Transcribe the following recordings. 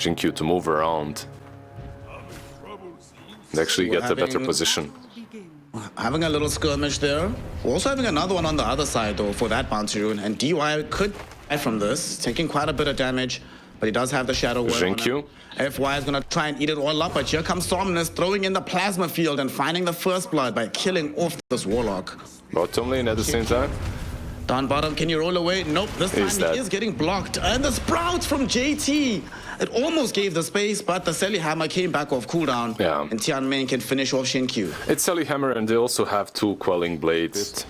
XQ to move around and actually get a better position. Having a little skirmish there. Also having another one on the other side though for that bounty rune. And DY could die from this, taking quite a bit of damage. But he does have the Shadow Word on him. FY is gonna try and eat it all up, but here comes Somnus throwing in the plasma field and finding the first blood by killing off this Warlock. Bottom lane at the same time. Down bottom, can you roll away? Nope, this time he is getting blocked. And the Sprouts from JT. It almost gave the space, but the Selly Hammer came back off cooldown. Yeah. And Tianming can finish off XQ. It's Selly Hammer, and they also have 2 Quelling Blades.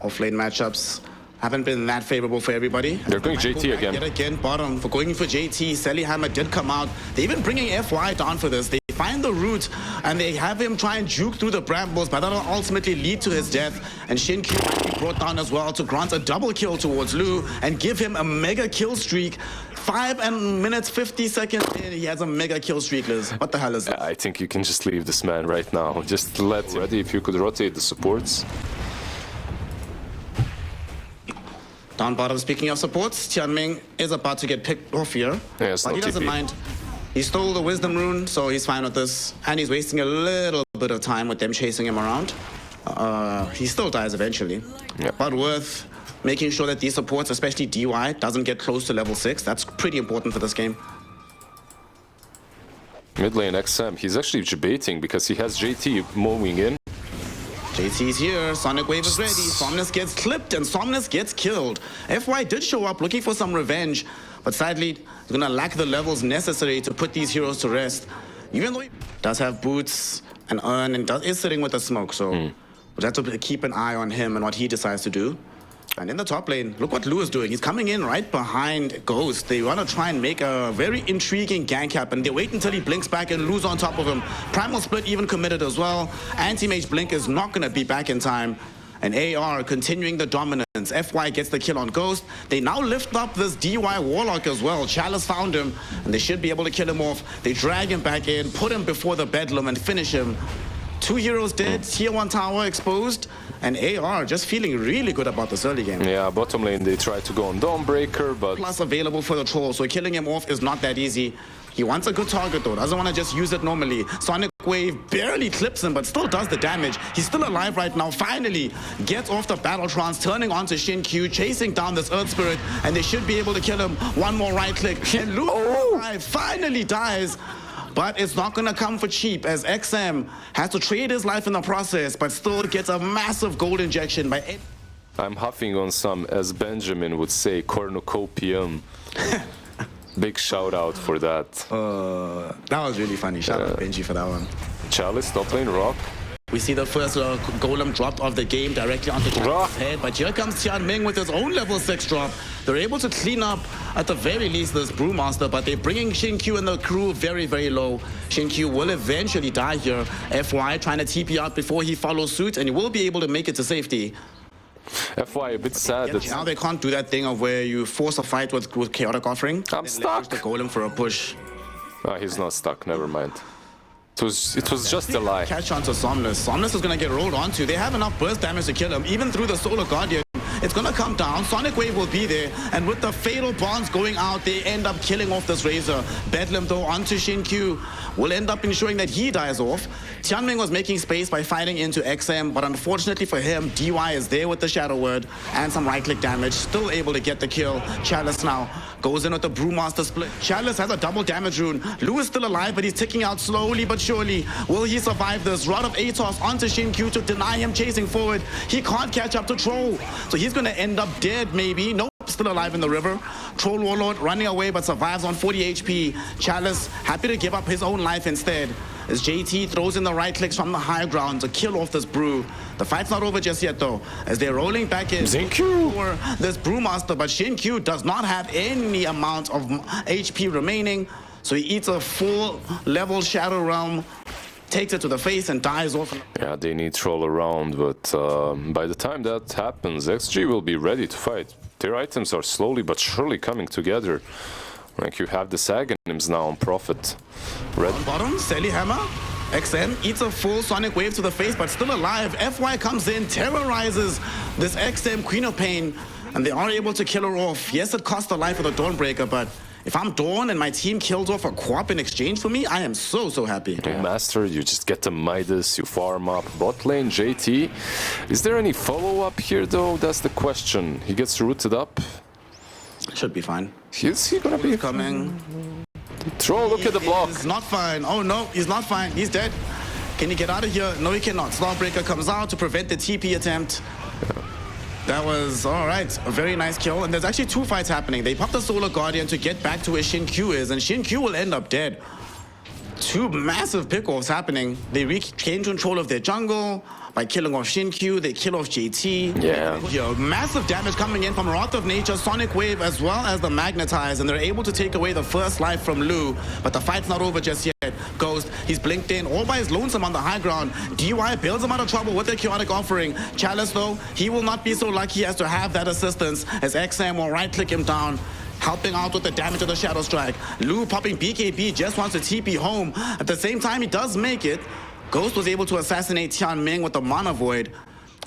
Off-lane matchups haven't been that favorable for everybody. They're going JT again. Yet again, bottom for going for JT. Selly Hammer did come out. They're even bringing FY down for this. They find the root and they have him try and juke through the brambles, but that'll ultimately lead to his death. And XQ might be brought down as well to grant a double kill towards Lu and give him a mega kill streak. 5 minutes 50 seconds in, he has a mega kill streak, Liz. What the hell is that? I think you can just leave this man right now. Just let him ready if you could rotate the supports. Down bottom, speaking of supports, Tianming is about to get picked off here. Yeah, but he doesn't mind. He stole the Wisdom Rune, so he's fine with this. And he's wasting a little bit of time with them chasing him around. He still dies eventually. Yeah. But worth making sure that these supports, especially DY, doesn't get close to level 6. That's pretty important for this game. Mid lane XM, he's actually debating because he has JT moving in. JT's here, Sonic Wave is ready, Somnus gets clipped and Somnus gets killed. FY did show up looking for some revenge, but sadly, he's gonna lack the levels necessary to put these heroes to rest. Even though he does have boots and urn and is sitting with the smoke, so we'll have to keep an eye on him and what he decides to do. And in the top lane, look what Lu is doing. He's coming in right behind Ghost. They want to try and make a very intriguing gank happen. They wait until he blinks back and Lu's on top of him. Primal Split even committed as well. Anti-Mage Blink is not going to be back in time. And AR continuing the dominance. FY gets the kill on Ghost. They now lift up this DY Warlock as well. Chalice found him, and they should be able to kill him off. They drag him back in, put him before the Bedlam, and finish him. 2 heroes dead, tier 1 tower exposed, and AR just feeling really good about this early game. Yeah, bottom lane they try to go on Dawnbreaker, but... Plus available for the troll, so killing him off is not that easy. He wants a good target though, doesn't want to just use it normally. Sonic Wave barely clips him, but still does the damage. He's still alive right now, finally gets off the battle trance, turning onto XQ, chasing down this Earth Spirit, and they should be able to kill him. One more right click, and Lu finally dies. But it's not going to come for cheap, as XM has to trade his life in the process, but still gets a massive gold injection by... I'm huffing on some, as Benjamin would say, cornucopium. Big shout out for that. That was really funny. Shout out Benji for that one. Chalice, top lane, Rock. We see the first golem dropped off the game directly onto Chalice's head, but here comes Tianming with his own level 6 drop. They're able to clean up, at the very least, this Brewmaster, but they're bringing XQ and the crew very, very low. XQ will eventually die here. FY trying to TP out before he follows suit, and he will be able to make it to safety. FY a bit sad that... Now they can't do that thing of where you force a fight with Chaotic Offering. I'm stuck. The golem for a push. Oh, he's not stuck, never mind. It was just a lie. Catch onto Somnus. Somnus is going to get rolled onto. They have enough burst damage to kill him, even through the Solar Guardian. It's going to come down. Sonic Wave will be there. And with the fatal bonds going out, they end up killing off this Razor. Bedlam, though, onto XQ. Will end up ensuring that he dies off. Tianming was making space by fighting into XM, but unfortunately for him, DY is there with the Shadow Word and some right-click damage. Still able to get the kill. Chalice now goes in with the Brewmaster split. Chalice has a double damage rune. Lu is still alive, but he's ticking out slowly but surely. Will he survive this? Rod of Atos onto XQ to deny him chasing forward. He can't catch up to Troll, so he's going to end up dead maybe. Nope, still alive in the river. Troll Warlord running away but survives on 40 HP. Chalice happy to give up his own life instead, as JT throws in the right clicks from the high ground to kill off this Brew. The fight's not over just yet though, as they're rolling back in for this Brewmaster, but XQ does not have any amount of HP remaining, so he eats a full level Shadow Realm, takes it to the face and dies off. Yeah, they need Troll around, but by the time that happens, XG will be ready to fight. Their items are slowly but surely coming together. Like you have the Saganims now on Prophet. Red. On bottom, Selly Hammer. XM eats a full Sonic Wave to the face, but still alive. FY comes in, terrorizes this XM Queen of Pain. And they are able to kill her off. Yes, it cost the life of the Dawnbreaker, but if I'm Dawn and my team kills off a Quap in exchange for me, I am so, so happy. Master, you just get the Midas, you farm up. Bot lane, JT. Is there any follow-up here, though? That's the question. He gets rooted up. Should be fine. Is he gonna be coming? Throw, look at the block. He's not fine. Oh, no, he's not fine. He's dead. Can he get out of here? No, he cannot. Stormbreaker comes out to prevent the TP attempt. That was, all right, a very nice kill. And there's actually two fights happening. They pop the Solar Guardian to get back to where Shin Q is, and Shin Q will end up dead. Two massive pickoffs happening. They regain control of their jungle by killing off Shin Q. They kill off JT. Yeah. Massive damage coming in from Wrath of Nature, Sonic Wave, as well as the Magnetize, and they're able to take away the first life from Lu. But the fight's not over just yet. Ghost, he's blinked in all by his lonesome on the high ground. DY builds him out of trouble with their chaotic offering. Chalice, though, he will not be so lucky as to have that assistance, as XM will right-click him down, helping out with the damage of the Shadow Strike. Lu popping BKB, just wants to TP home. At the same time, he does make it. Ghost was able to assassinate Tian Ming with the Mana Void.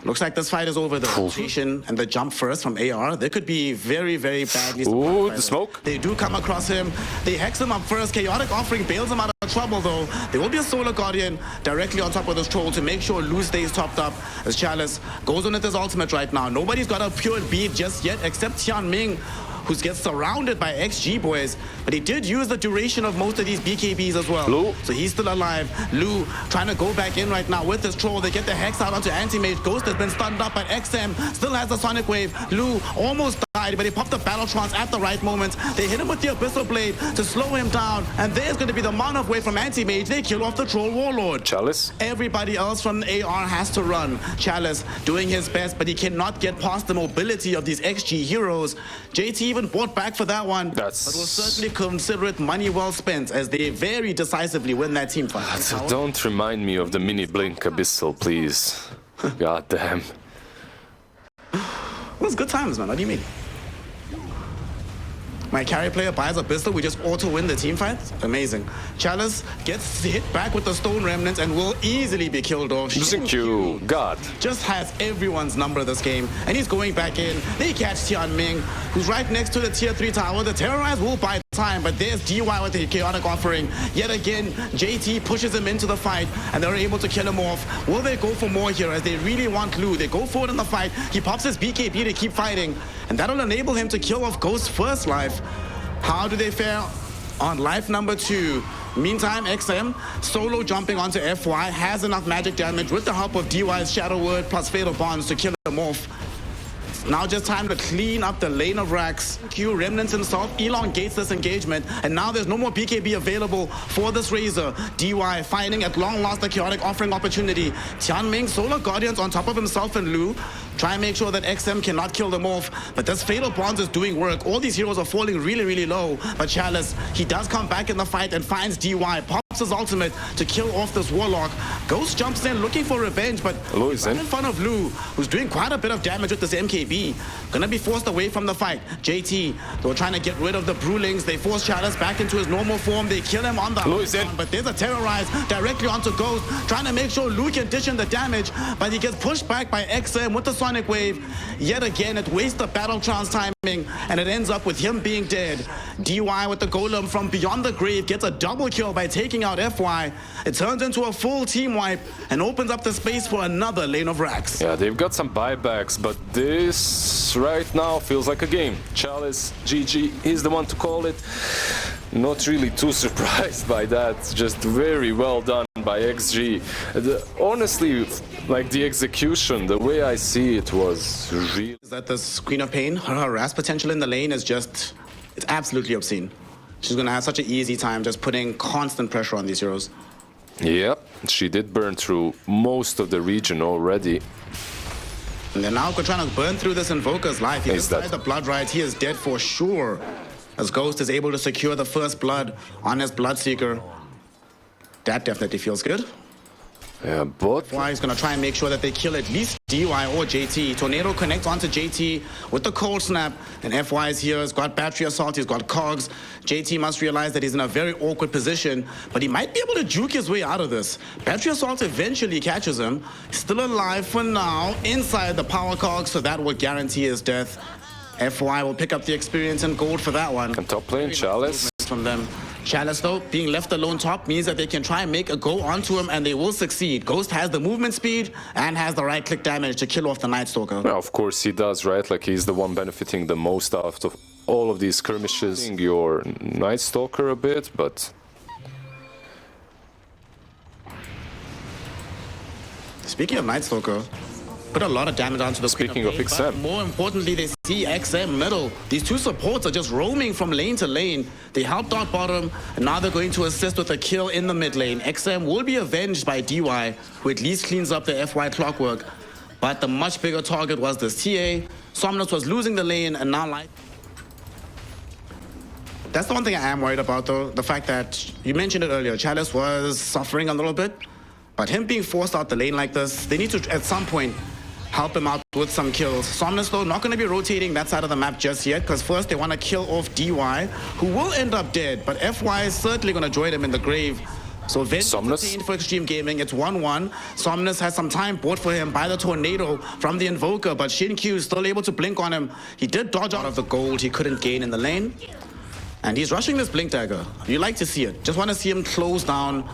Looks like this fight is over. The rotation and the jump first from AR. There could be very, very badly. Ooh, the smoke. They do come across him. They hex him up first. Chaotic Offering bails him out of trouble, though. There will be a Solar Guardian directly on top of this troll to make sure Lu stays topped up, as Chalice goes on with his ultimate right now. Nobody's got a pure beat just yet except Tian Ming, who gets surrounded by XG boys, but he did use the duration of most of these BKBs as well. Lu. So he's still alive. Lu trying to go back in right now with his troll. They get the Hex out onto Anti-Mage. Ghost has been stunned up, but XM still has the Sonic Wave. Lu almost died, but he popped the Battle Trance at the right moment. They hit him with the Abyssal Blade to slow him down, and there's going to be the Mana Wave from Anti-Mage. They kill off the Troll Warlord. Chalice. Everybody else from AR has to run. Chalice doing his best, but he cannot get past the mobility of these XG heroes. JT even bought back for that one, but will certainly consider it money well spent, as they very decisively win that team fight. Don't remind me of the mini blink Abyssal, please. God damn. It was good times, man. What do you mean? My carry player buys a pistol, we just auto-win the team fight? Amazing. Chalice gets hit back with the Stone Remnants and will easily be killed off. Thank you, God. Just has everyone's number this game, and he's going back in. They catch Tian Ming, who's right next to the tier 3 tower. The Terrorize will buy time, but there's DY with the chaotic offering. Yet again, JT pushes him into the fight, and they're able to kill him off. Will they go for more here, as they really want Lu? They go forward in the fight. He pops his BKB to keep fighting, and that'll enable him to kill off Ghost's first life. How do they fare on life number 2? Meantime, XM, solo jumping onto FY, has enough magic damage with the help of DY's Shadow Word plus Fatal Bonds to kill him off. Now just time to clean up the lane of racks. Q remnants himself, elongates this engagement, and now there's no more BKB available for this Razor. DY finding at long last the chaotic offering opportunity. Tian Ming, Solar Guardians on top of himself and Lu. Try and make sure that XM cannot kill them off, but this Fatal Bonds is doing work. All these heroes are falling really, really low, but Chalice, he does come back in the fight and finds DY. Pops his ultimate to kill off this Warlock. Ghost jumps in looking for revenge, but right in front of Lu, who's doing quite a bit of damage with this MKB. Gonna be forced away from the fight. JT, they were trying to get rid of the Brewlings. They force Chalice back into his normal form. They kill him on the ground, but there's a Terrorize directly onto Ghost, trying to make sure Lu can dish in the damage, but he gets pushed back by XM with the Sonic Wave. Yet again, it wastes the Battle Trance timing, and it ends up with him being dead. DY with the Golem from beyond the grave gets a double kill by taking out FY. It turns into a full team wipe and opens up the space for another lane of racks. Yeah, they've got some buybacks, but this right now feels like a game. Chalice, GG, he's the one to call it. Not really too surprised by that. Just very well done by XG. Honestly, like the execution, the way I see it was real. Is that this Queen of Pain, her harass potential in the lane is just, it's absolutely obscene. She's gonna have such an easy time just putting constant pressure on these heroes. Yep, she did burn through most of the region already. And they're now trying to burn through this Invoker's life. He just tried the Blood Riot, he is dead for sure, as Ghost is able to secure the first blood on his Bloodseeker. That definitely feels good. Yeah, but FY is going to try and make sure that they kill at least DY or JT. Tornado connects onto JT with the Cold Snap, and FY is here. He's got Battery Assault, he's got Cogs. JT must realize that he's in a very awkward position, but he might be able to juke his way out of this. Battery Assault eventually catches him. Still alive for now, inside the Power Cogs, so that will guarantee his death. FY will pick up the experience and gold for that one. And top lane, Chalice. From them. Chalice, though, being left alone top means that they can try and make a go onto him, and they will succeed. Ghost has the movement speed and has the right-click damage to kill off the Night Stalker. Well, of course he does, right? Like, he's the one benefiting the most out of all of these skirmishes. Your Night Stalker a bit, but... Speaking of Night Stalker, put a lot of damage onto the Speaking of XM. More importantly, they see XM middle. These two supports are just roaming from lane to lane. They helped out bottom, and now they're going to assist with a kill in the mid lane. XM will be avenged by DY, who at least cleans up the FY clockwork. But the much bigger target was this TA. Somnus was losing the lane, and now like... That's the one thing I am worried about, though. The fact that, you mentioned it earlier, Chalice was suffering a little bit. But him being forced out the lane like this, they need to, at some point, help him out with some kills. Somnus, though, not going to be rotating that side of the map just yet, because first they want to kill off DY, who will end up dead, but FY is certainly going to join him in the grave. So Somnus for Xtreme Gaming, it's 1-1. Somnus has some time bought for him by the Tornado from the Invoker, but Shin-Q is still able to blink on him. He did dodge out of the gold he couldn't gain in the lane. And he's rushing this Blink Dagger. You like to see it. Just want to see him close down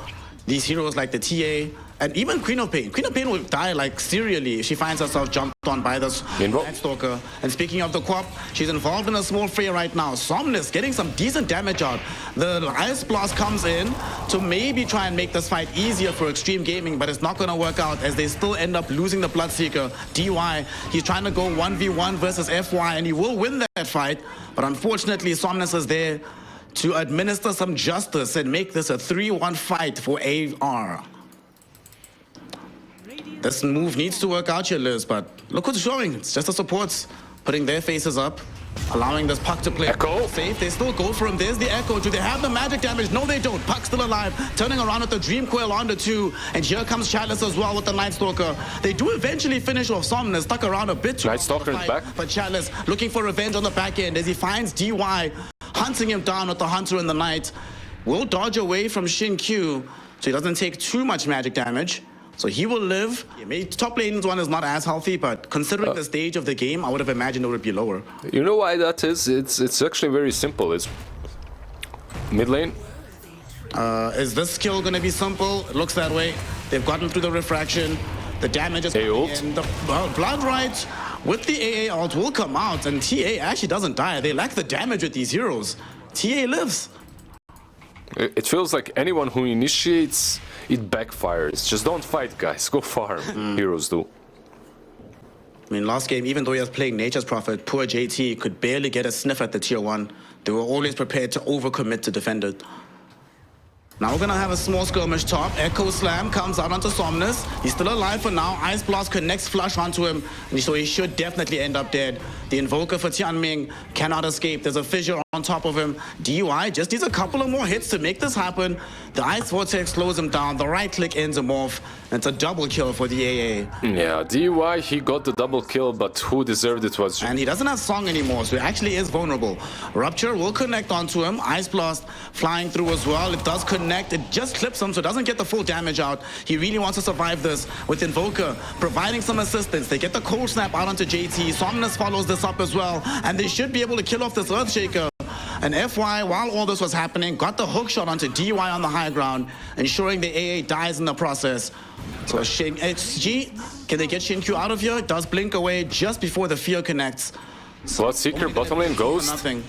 these heroes like the TA, and even Queen of Pain. Queen of Pain will die like serially if she finds herself jumped on by this Night Stalker. And speaking of the Quap, she's involved in a small fray right now. Somnus getting some decent damage out. The Ice Blast comes in to maybe try and make this fight easier for Xtreme Gaming, but it's not going to work out as they still end up losing the Bloodseeker. DY, he's trying to go 1v1 versus FY, and he will win that fight, but unfortunately Somnus is there to administer some justice and make this a 3-1 fight for AR. This move needs to work out here, Liz, but look what's showing. It's just the supports putting their faces up, allowing this Puck to play Echo. safe. They still go for him. There's the Echo. Do they have the magic damage? No, they don't. Puck still alive, turning around with the Dream Coil onto 2, and here comes Chalice as well with the Night Stalker. They do eventually finish off Somnus, stuck around a bit too Night Stalker is back. But Chalice looking for revenge on the back end as he finds DY, hunting him down with the Hunter in the night. Will dodge away from Shin-Q, so he doesn't take too much magic damage. So he will live. Maybe top lane's one is not as healthy, but considering the stage of the game, I would have imagined it would be lower. You know why that is? It's actually very simple. It's mid lane. Is this skill going to be simple? It looks that way. They've gotten through the refraction. The damage is coming in. The Blood Right with the AA ult will come out, and TA actually doesn't die. They lack the damage with these heroes. TA lives. It feels like anyone who initiates, it backfires. Just don't fight, guys. Go farm. Heroes do. I mean, last game, even though he was playing Nature's Prophet, poor JT could barely get a sniff at the tier 1. They were always prepared to overcommit to defend it. Now we're gonna have a small skirmish top. Echo Slam comes out onto Somnus. He's still alive for now. Ice Blast connects flush onto him, and so he should definitely end up dead. The Invoker for Tianming cannot escape. There's a fissure on top of him. DY just needs a couple of more hits to make this happen. The Ice Vortex slows him down. The right click ends him off. It's a double kill for the AA. Yeah, DY, he got the double kill, but who deserved it was... And he doesn't have Song anymore, so he actually is vulnerable. Rupture will connect onto him. Ice Blast flying through as well. It does connect. It just clips him, so it doesn't get the full damage out. He really wants to survive this with Invoker providing some assistance. They get the Cold Snap out onto JT. Somnus follows this up as well, and they should be able to kill off this Earthshaker. And FY, while all this was happening, got the hook shot onto DY on the high ground, ensuring the AA dies in the process. So HG, can they get Shin-Q out of here? It does blink away just before the fear connects. Bloodseeker, bottom lane, Ghost. Nothing.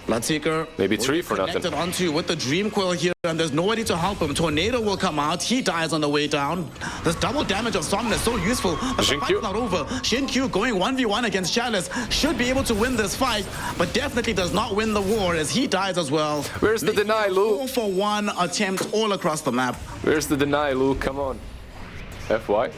Bloodseeker maybe 3 for nothing. Connected onto with the Dream Coil here, and there's nobody to help him. Tornado will come out. He dies on the way down. This double damage of Somnus so useful, but the fight's not over. Shin-Q going 1v1 against Chalice should be able to win this fight, but definitely does not win the war as he dies as well. Where's the deny, Lou? 4-for-1 attempt all across the map. Where's the deny, Lou? Come on. FY.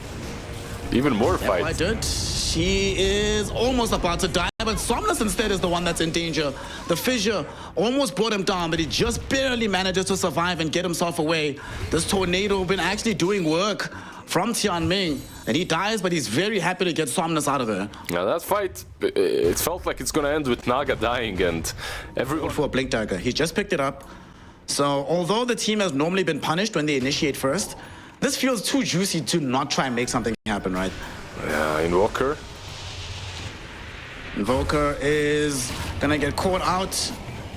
Even more fights. FY did. He is almost about to die, but Somnus instead is the one that's in danger. The fissure almost brought him down, but he just barely manages to survive and get himself away. This Tornado been actually doing work from Tianming, and he dies, but he's very happy to get Somnus out of there. Now that fight, it felt like it's gonna end with Naga dying, and everyone... For a Blink Dagger. He just picked it up. So although the team has normally been punished when they initiate first, this feels too juicy to not try and make something happen, right? Yeah, Invoker. Invoker is gonna get caught out.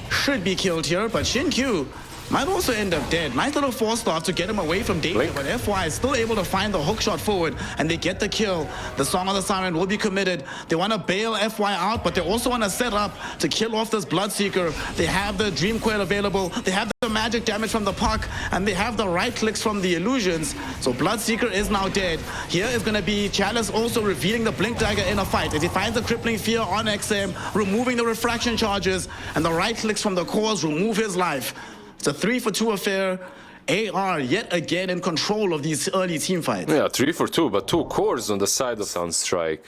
Should be killed here, but Xin-Q might also end up dead. Nice little force staff to get him away from danger, but FY is still able to find the hook shot forward, and they get the kill. The Song of the Siren will be committed. They want to bail FY out, but they also want to set up to kill off this Bloodseeker. They have the Dream Coil available, they have the magic damage from the puck, and they have the right clicks from the illusions. So Bloodseeker is now dead. Here is going to be Chalice also revealing the Blink Dagger in a fight as he finds the Crippling Fear on XM, removing the refraction charges, and the right clicks from the cores remove his life. It's a 3-for-2 affair. AR yet again in control of these early team fights. Yeah, 3-for-2, but 2 cores on the side of Sunstrike.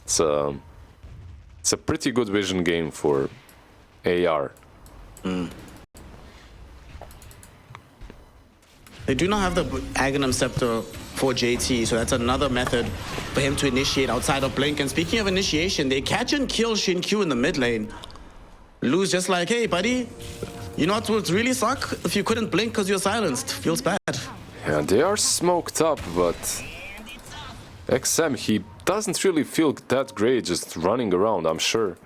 It's a pretty good vision game for AR. They do not have the Aghanim Scepter for JT, so that's another method for him to initiate outside of Blink. And speaking of initiation, they catch and kill Xin-Q in the mid lane. Lou's just like, hey, buddy, you know what would really suck? If you couldn't blink because you're silenced. Feels bad. Yeah, they are smoked up, but XM, he doesn't really feel that great just running around, I'm sure.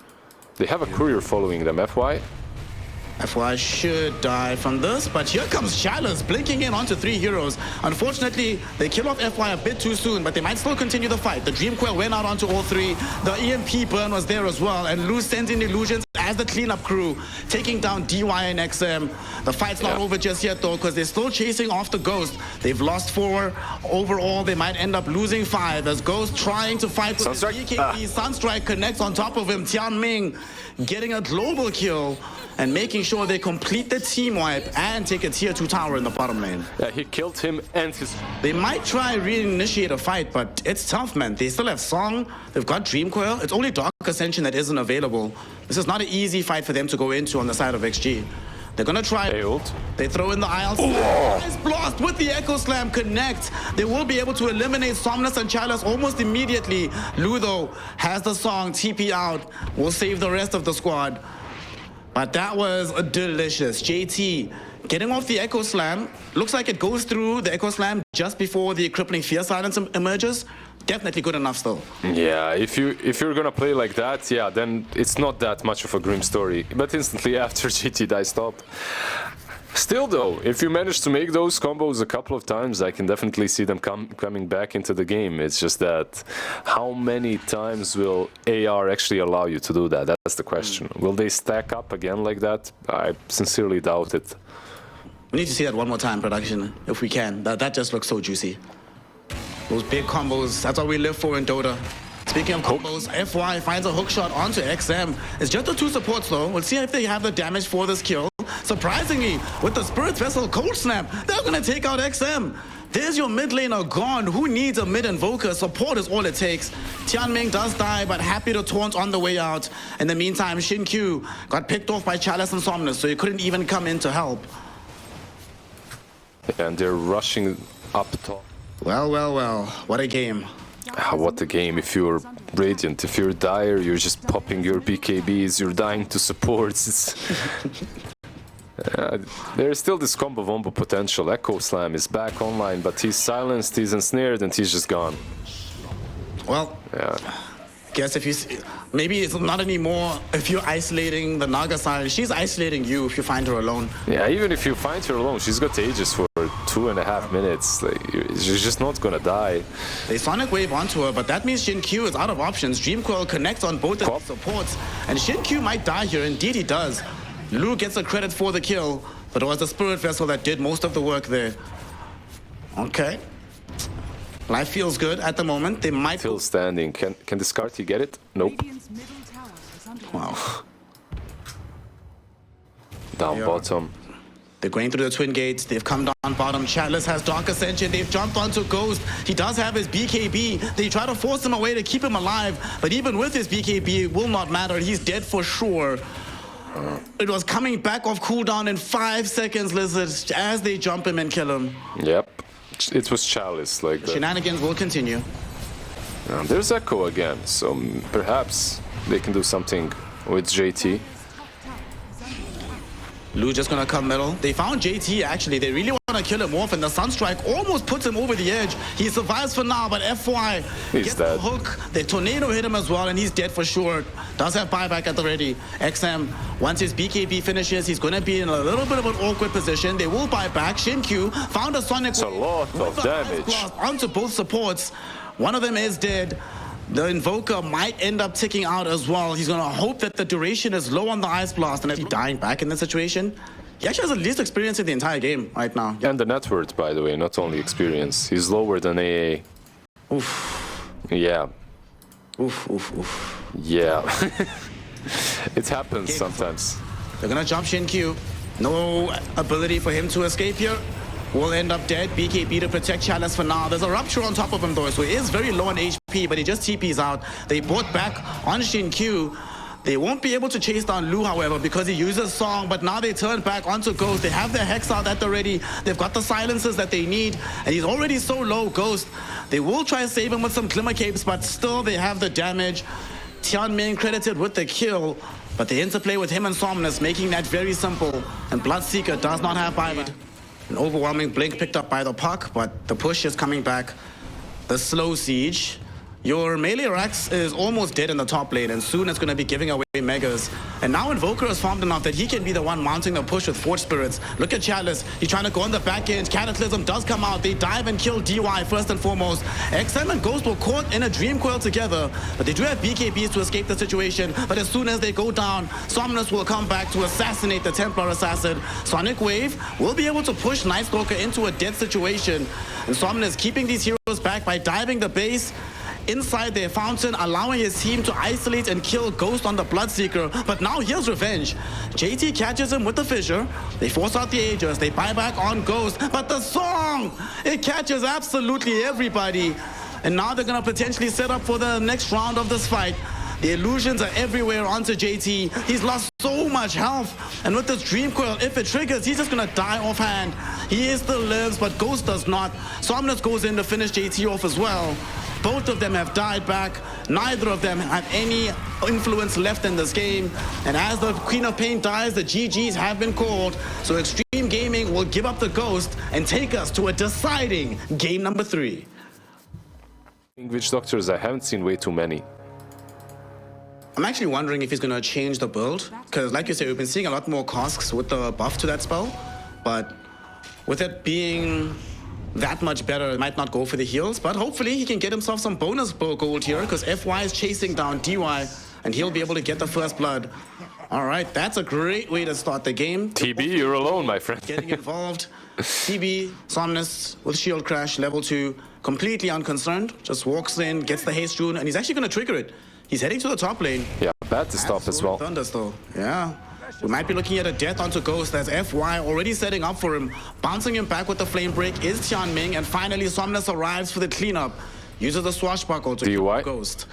They have a courier following them, FY. FY should die from this, but here comes Chalice blinking in onto 3 heroes. Unfortunately, they kill off FY a bit too soon, but they might still continue the fight. The Dream Coil went out onto all 3. The EMP burn was there as well, and Lou sends in illusions as the cleanup crew, taking down DY and XM. The fight's not over just yet though, because they're still chasing off the Ghost. They've lost 4 overall. They might end up losing 5 as Ghost trying to fight with his BKB. Sunstrike connects on top of him. Tianming getting a global kill and making sure they complete the team wipe and take a tier 2 tower in the bottom lane. Yeah, he killed him and his... They might try reinitiate a fight, but it's tough, man. They still have Song, they've got Dream Coil. It's only Dark Ascension that isn't available. This is not an easy fight for them to go into on the side of XG. They're gonna try. They throw in the Isles. Nice blast with the Echo Slam connect. They will be able to eliminate Somnus and Chalice almost immediately. Ludo has the Song, TP out. Will save the rest of the squad. But that was delicious. JT getting off the Echo Slam. Looks like it goes through the Echo Slam just before the Crippling Fear Silence emerges. Definitely good enough still. Yeah, if you're gonna play like that, yeah, then it's not that much of a grim story. But instantly after GT dies stop. Still though, if you manage to make those combos a couple of times, I can definitely see them coming back into the game. It's just that how many times will AR actually allow you to do that? That's the question. Will they stack up again like that? I sincerely doubt it. We need to see that one more time, production, if we can. That just looks so juicy. Those big combos, that's what we live for in Dota. Speaking of combos, FY finds a hook shot onto XM. It's just the 2 supports though. We'll see if they have the damage for this kill. Surprisingly, with the Spirit Vessel Cold Snap, they're gonna take out XM. There's your mid laner gone. Who needs a mid invoker? Support is all it takes. Tianming does die, but happy to taunt on the way out. In the meantime, Xin-Q got picked off by Chalice and Somnus, so he couldn't even come in to help. And they're rushing up top. Well, what a game. What a game. If you're Radiant, if you're Dire, you're just popping your BKBs, you're dying to supports. There's still this combo wombo potential. Echo Slam is back online, but he's silenced, he's ensnared, and he's just gone. Well, yeah. Guess if you maybe it's not anymore if you're isolating the Naga side. She's isolating you if you find her alone. Yeah, even if you find her alone, she's got Aegis for 2.5 minutes. Like, she's just not gonna die. They Sonic Wave onto her, but that means Xin-Q is out of options. Dream Coil connects on both of the supports, and Xin-Q might die here. Indeed he does. Lu gets the credit for the kill, but it was the Spirit Vessel that did most of the work there. Okay. Life feels good at the moment. They might still standing. Can Discarty get it? Nope. Wow. Down bottom. They're going through the twin gates. They've come down bottom. Chalice has Dark Ascension. They've jumped onto Ghost. He does have his BKB. They try to force him away to keep him alive, but even with his BKB, it will not matter. He's dead for sure. It was coming back off cooldown in 5 seconds, Lizard, as they jump him and kill him. Yep. It was Chalice like that. Shenanigans will continue. There's Echo again, so perhaps they can do something with JT. Lou just gonna come middle. They found JT actually. They really want to kill him off, and the Sunstrike almost puts him over the edge. He survives for now, but FY gets the hook. The tornado hit him as well, and he's dead for sure. Does have buyback at the ready. XM, once his BKB finishes, he's gonna be in a little bit of an awkward position. They will buy back. Shin-Q found a Sonic It's a lot of damage onto both supports. One of them is dead. The Invoker might end up ticking out as well. He's going to hope that the duration is low on the Ice Blast, and if he's dying back in this situation, he actually has the least experience in the entire game right now. And the net worth, by the way, not only experience. He's lower than AA. Oof. Yeah. Oof, oof, oof. Yeah. It happens sometimes. They're going to jump Shin-Q. No ability for him to escape here. Will end up dead. BKB to protect Chalice for now. There's a Rupture on top of him though, so he is very low on HP, but he just TPs out. They bought back on Shin-Q. They won't be able to chase down Lu, however, because he uses Song, but now they turn back onto Ghost. They have their Hex out at the ready. They've got the silences that they need, and he's already so low, Ghost. They will try to save him with some Glimmer Capes, but still they have the damage. Tianming credited with the kill, but the interplay with him and Somnus making that very simple, and Bloodseeker does not have buyback. An overwhelming blink picked up by the puck, but the push is coming back. The slow siege. Your melee Rax is almost dead in the top lane, and soon it's going to be giving away Megas. And now Invoker has farmed enough that he can be the one mounting the push with Forge Spirits. Look at Chalice. He's trying to go on the back end. Cataclysm does come out. They dive and kill DY first and foremost. XM and Ghost were caught in a Dream Coil together, but they do have BKBs to escape the situation. But as soon as they go down, Somnus will come back to assassinate the Templar Assassin. Sonic Wave will be able to push Night Stalker into a dead situation. And Somnus keeping these heroes back by diving the base inside their fountain, allowing his team to isolate and kill Ghost on the Bloodseeker. But now here's revenge. JT catches him with the fissure. They force out the Aegis. They buy back on Ghost. But the Song, it catches absolutely everybody. And now they're going to potentially set up for the next round of this fight. The illusions are everywhere onto JT. He's lost so much health. And with this Dream Coil, if it triggers, he's just going to die offhand. He still lives, but Ghost does not. Somnus goes in to finish JT off as well. Both of them have died back. Neither of them have any influence left in this game. And as the Queen of Pain dies, the GGs have been called. So Xtreme Gaming will give up the Ghost and take us to a deciding game number 3. Witch Doctors, I haven't seen way too many. I'm actually wondering if he's going to change the build. Because like you said, we've been seeing a lot more casks with the buff to that spell. But with it being that much better, it might not go for the heals, but hopefully he can get himself some bonus gold here, because FY is chasing down DY, and he'll be able to get the first blood. All right, that's a great way to start the game. TB, you're alone, my friend. Getting involved. TB, Somnus with Shield Crash, level 2, completely unconcerned, just walks in, gets the haste rune, and he's actually going to trigger it. He's heading to the top lane. Yeah, bad to stop as well. Thunder still, yeah. We might be looking at a death onto Ghost as FY already setting up for him. Bouncing him back with the flame break is Tianming, and finally Somnus arrives for the cleanup. Uses the swashbuckle to kill Ghost.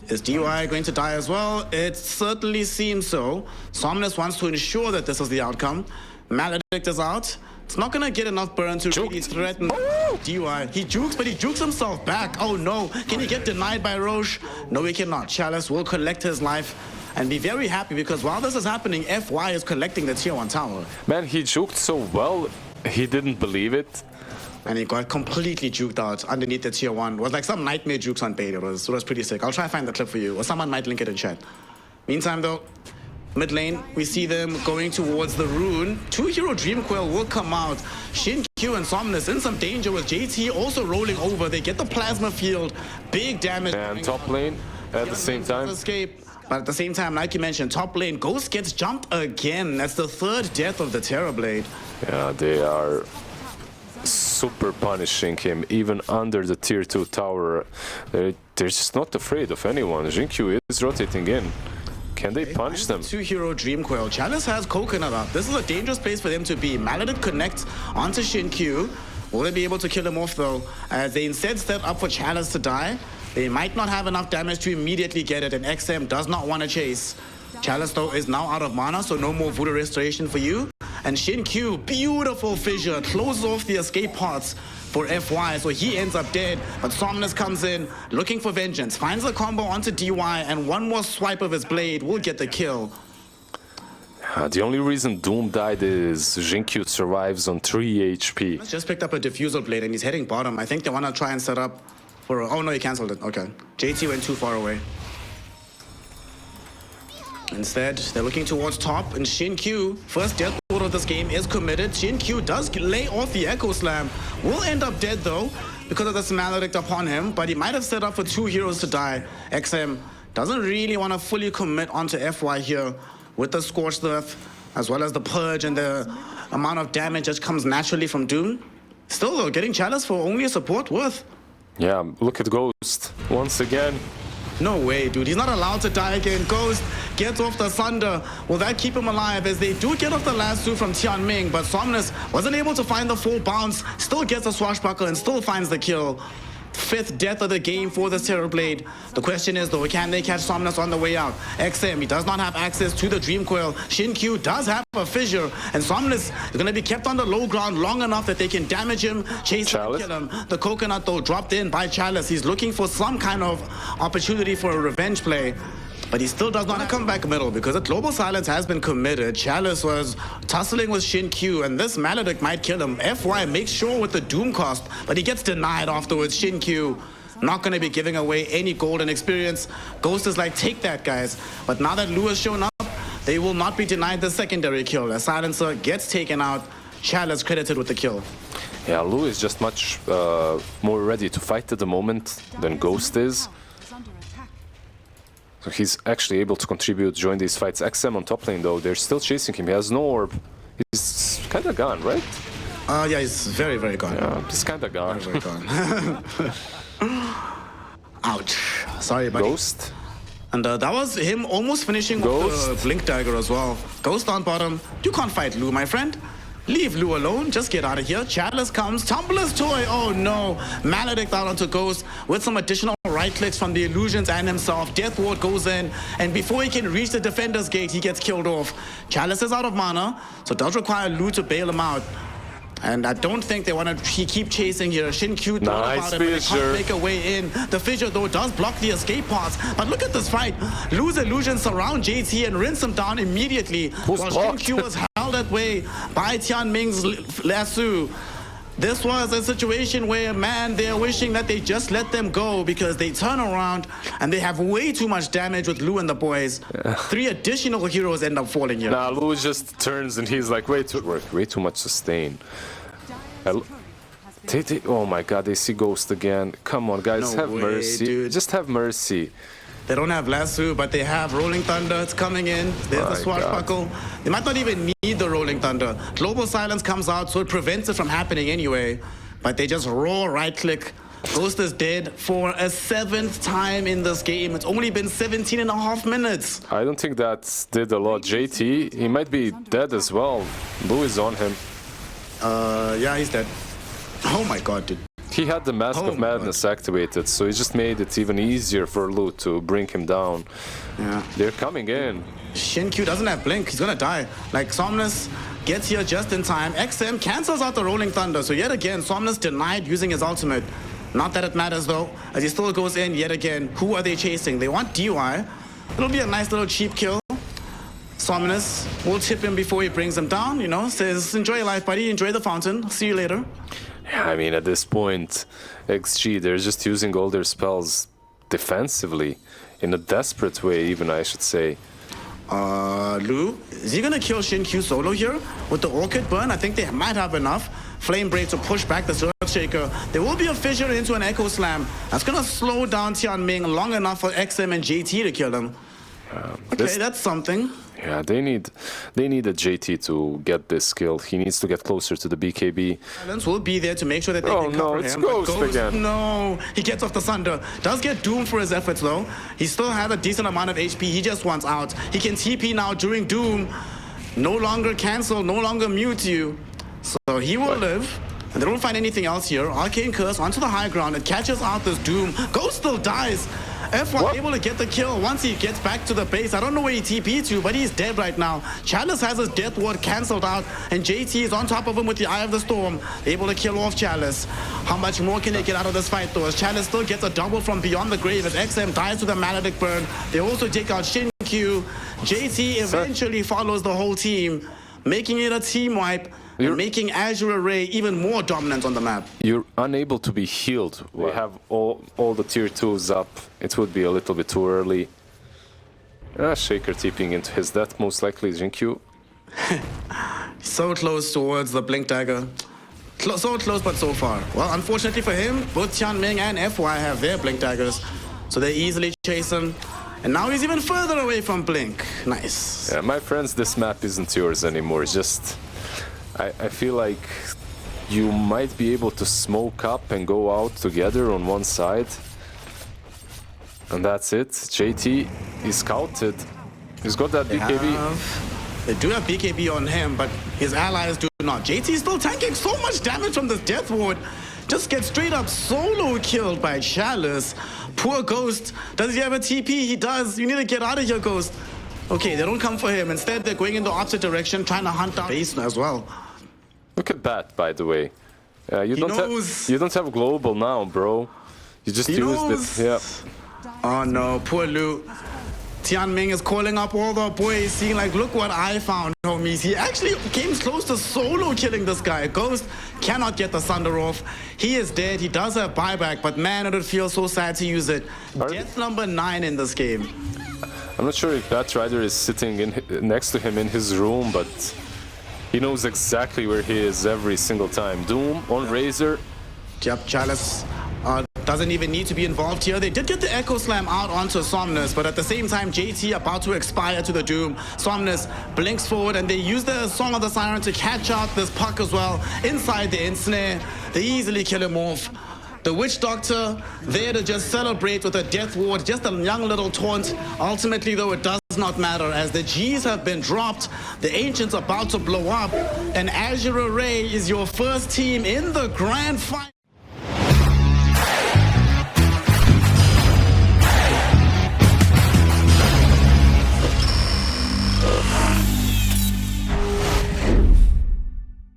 Is DY going to die as well? It certainly seems so. Somnus wants to ensure that this is the outcome. Maledict is out. It's not going to get enough burn to really threaten DY. He jukes, but he jukes himself back. Oh no, can he get denied by Roche? No, he cannot. Chalice will collect his life and be very happy, because while this is happening, FY is collecting the tier 1 tower. Man, he juked so well, he didn't believe it. And he got completely juked out underneath the tier 1. It was like some nightmare jukes on bait. It was pretty sick. I'll try to find the clip for you, or someone might link it in chat. Meantime though, mid lane, we see them going towards the rune. 2-hero Dream Coil will come out. Shin-Q and Somnus in some danger with JT also rolling over. They get the plasma field. Big damage. And top lane at the same time. Escape. But at the same time, like you mentioned, top lane, Ghost gets jumped again. That's the 3rd death of the Terrorblade. Yeah, they are super punishing him, even under the tier 2 tower. They're just not afraid of anyone. Jin-Q is rotating in. Can they punish them? 2-hero Dream Coil. Chalice has Coconut up. This is a dangerous place for them to be. Maledict connects onto Shin-Q. Will they be able to kill him off though? As they instead set up for Chalice to die. They might not have enough damage to immediately get it, and XM does not want to chase. Chalice though is now out of mana, so no more Voodoo Restoration for you. And Shin-Q, beautiful fissure, closes off the escape pods for FY, so he ends up dead. But Somnus comes in, looking for vengeance, finds a combo onto DY, and one more swipe of his blade will get the kill. The only reason Doom died is Jinkyu survives on 3 HP. Just picked up a diffusal blade and he's heading bottom. I think they want to try and set up for oh no, he cancelled it. Okay. JT went too far away. Instead, they're looking towards top, and Xinkyu, first death order of this game, is committed. Xinkyu does lay off the Echo Slam. Will end up dead though, because of this Maledict upon him, but he might have set up for 2 heroes to die. XM doesn't really want to fully commit onto FY here with the Scorched Earth, as well as the Purge and the amount of damage that comes naturally from Doom. Still though, getting Chalice for only a support worth. Yeah, look at Ghost once again. No way, dude. He's not allowed to die again. Ghost gets off the Thunder. Will that keep him alive? As they do get off the lasso from Tianming, but Somnus wasn't able to find the full bounce. Still gets a swashbuckle and still finds the kill. 5th death of the game for the Terrorblade. The question is though, can they catch Somnus on the way out? XM, he does not have access to the Dream Coil. Xinkyu does have a fissure, and Somnus is going to be kept on the low ground long enough that they can damage him, chase him, and kill him. The Coconut though dropped in by Chalice. He's looking for some kind of opportunity for a revenge play. But he still does not come back middle because a Global Silence has been committed. Chalice was tussling with Xinkyu, and this Maledict might kill him. FY makes sure with the Doom cost, but he gets denied afterwards. Xinkyu not going to be giving away any golden experience. Ghost is like, take that, guys. But now that Lu has shown up, they will not be denied the secondary kill. A Silencer gets taken out. Chalice credited with the kill. Yeah, Lu is just much more ready to fight at the moment than Ghost is. So he's actually able to contribute, join these fights. XM on top lane though, they're still chasing him. He has no orb. He's kind of gone, right? Yeah, he's very, very gone. Yeah, he's kind of gone. Very gone. Ouch. Sorry, buddy. Ghost. And that was him almost finishing Ghost. with the Blink Dagger as well. Ghost on bottom. You can't fight Lu, my friend. Leave Lu alone. Just get out of here. Chalice comes. Tumbler's Toy. Oh no. Maledict out onto Ghost with some additional right clicks from the Illusions and himself. Death Ward goes in, and before he can reach the Defender's Gate, he gets killed off. Chalice is out of mana, so it does require Lu to bail him out. And I don't think they want to keep chasing here. Xinkyu thought about it, but they can't make a way in. The fissure, though, does block the escape paths. But look at this fight. Lu's Illusions surround JT and rinse him down immediately. While Xinkyu was held that way by Tianming's lasso. This was a situation where, man, they're wishing that they just let them go because they turn around and they have way too much damage with Lu and the boys. 3 additional heroes end up falling here. Nah, Lu just turns and he's like, way too much sustain. Oh my god, they see Ghost again. Come on, guys, have mercy. Dude. Just have mercy. They don't have lasso, but they have Rolling Thunder. It's coming in. There's the swashbuckle. They might not even need the Rolling Thunder. Global Silence comes out, so it prevents it from happening anyway. But they just raw right-click. Ghost is dead for a 7th time in this game. It's only been 17.5 minutes. I don't think that did a lot. JT, he might be dead as well. Lu is on him. Yeah, he's dead. Oh my god, dude. He had the Mask of Madness activated, so he just made it even easier for Lu to bring him down. Yeah. They're coming in. Xinkyu doesn't have Blink. He's gonna die. Like, Somnus gets here just in time. XM cancels out the Rolling Thunder, so yet again, Somnus denied using his ultimate. Not that it matters though, as he still goes in yet again. Who are they chasing? They want DY. It'll be a nice little cheap kill. Somnus will tip him before he brings him down, you know, says, enjoy your life, buddy, enjoy the fountain, see you later. Yeah, I mean, at this point, XG, they're just using all their spells defensively, in a desperate way even, I should say. Lu, is he gonna kill Xinkyu solo here? With the Orchid Burn, I think they might have enough. Flame Break to push back the Earthshaker. There will be a fissure into an Echo Slam. That's gonna slow down Tianming long enough for XM and JT to kill him. Okay, that's something. Yeah, they need a JT to get this kill. He needs to get closer to the BKB. Silence will be there to make sure that they can cover him. It's Ghost again. No, he gets off the Thunder. Does get doomed for his efforts though. He still has a decent amount of HP. He just wants out. He can TP now during Doom. No longer cancel, no longer mute you. So he will live. And they don't find anything else here. Arcane Curse onto the high ground. It catches out this Doom. Ghost still dies. F1 What? able to get the kill once he gets back to the base. I don't know where he TP'd to, but he's dead right now. Chalice has his death ward cancelled out, and JT is on top of him with the Eye of the Storm, able to kill off Chalice. How much more can they get out of this fight, though? As Chalice still gets a double from beyond the grave, as XM dies with a Maledict burn. They also take out Shin Q. JT eventually follows the whole team, making it a team wipe, and making Azure Ray even more dominant on the map. You're unable to be healed. We have all the tier 2s up. It would be a little bit too early. Shaker tipping into his death, most likely Jinkyu. So close towards the Blink Dagger. So close, but so far. Well, unfortunately for him, both Tianming and FY have their Blink Daggers, so they easily chase him. And now he's even further away from Blink. Nice. Yeah, my friends, this map isn't yours anymore. It's just... I feel like you might be able to smoke up and go out together on one side. And that's it. JT is scouted. He's got that BKB. They do have BKB on him, but his allies do not. JT is still tanking so much damage from this death ward. Just gets straight up solo killed by Chalice. Poor Ghost. Does he have a TP? He does. You need to get out of here, Ghost. Okay, they don't come for him. Instead, they're going in the opposite direction, trying to hunt down base as well. Look at that, by the way. You don't have global now, bro. You just used it. Yeah. Oh no, poor Lu. Tianming is calling up all the boys, seeing like, look what I found, homies. He actually came close to solo killing this guy. Ghost cannot get the Thunder off. He is dead. He does have buyback, but man, it would feel so sad to use it. Death number 9 in this game. I'm not sure if Batrider is sitting next to him in his room, but he knows exactly where he is every single time. Doom on Razor. Yep, Chalice doesn't even need to be involved here. They did get the Echo Slam out onto Somnus, but at the same time, JT about to expire to the Doom. Somnus blinks forward, and they use the Song of the Siren to catch out this puck as well inside the ensnare. They easily kill him off. The Witch Doctor there to just celebrate with a death ward, just a young little taunt. Ultimately, though, it does not matter as the Gs have been dropped. The Ancient's about to blow up, and Azure Ray is your first team in the grand final.